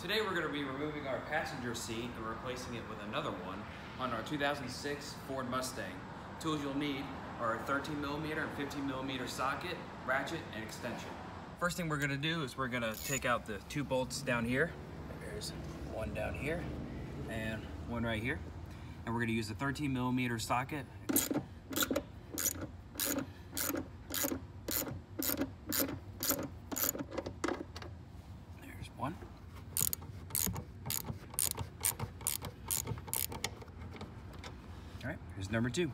Today we're going to be removing our passenger seat and replacing it with another one on our 2006 Ford Mustang. Tools you'll need are a 13mm and 15mm socket, ratchet, and extension. First thing we're going to do is we're going to take out the two bolts down here. There's one down here and one right here. And we're going to use the 13mm socket. There's one. All right, here's number two.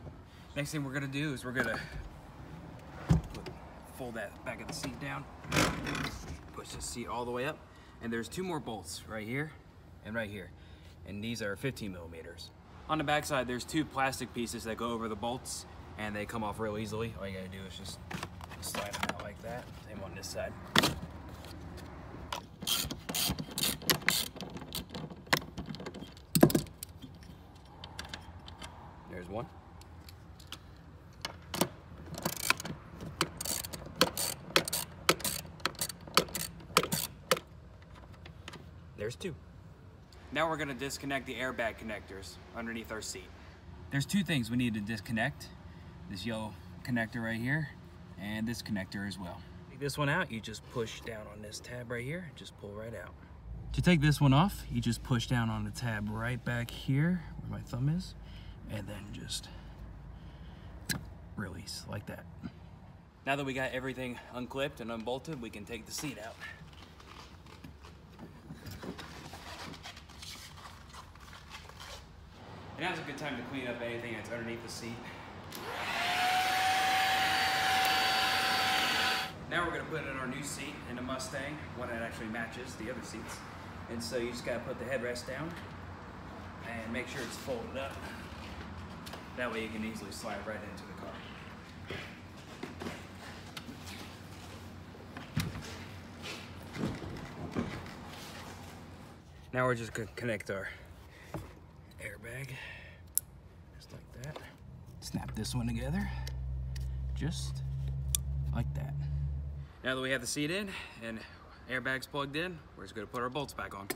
Next thing we're gonna do is we're gonna fold that back of the seat down, push the seat all the way up, and there's two more bolts right here and right here, and these are 15mm. On the back side, there's two plastic pieces that go over the bolts, and they come off real easily. All you gotta do is just slide them out like that. Same on this side. There's one. There's two. Now we're going to disconnect the airbag connectors underneath our seat. There's two things we need to disconnect. This yellow connector right here and this connector as well. Take this one out, you just push down on this tab right here, just pull right out. To take this one off, you just push down on the tab right back here where my thumb is, and then just release like that. Now that we got everything unclipped and unbolted, we can take the seat out. And now's a good time to clean up anything that's underneath the seat. Now we're going to put in our new seat in the Mustang, one that actually matches the other seats. And so you just got to put the headrest down and make sure it's folded up. That way you can easily slide right into the car. Now we're just going to connect our airbag, just like that. Snap this one together, just like that. Now that we have the seat in and airbags plugged in, we're just going to put our bolts back on.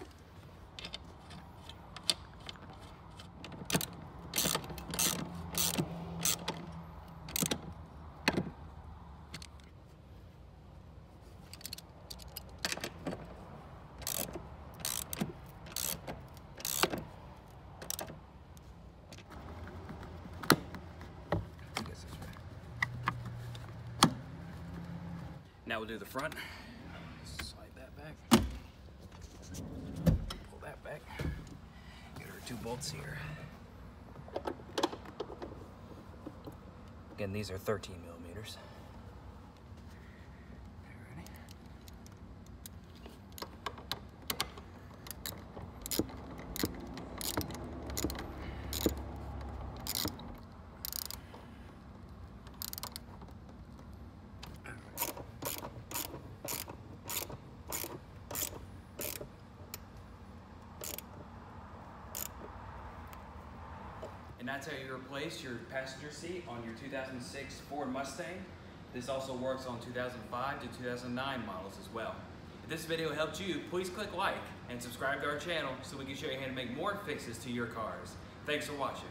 Now we'll do the front. Slide that back. Pull that back. Get our two bolts here. Again, these are 13mm. Ready? And that's how you replace your passenger seat on your 2006 Ford Mustang. This also works on 2005 to 2009 models as well. If this video helped you, please click like and subscribe to our channel so we can show you how to make more fixes to your cars. Thanks for watching.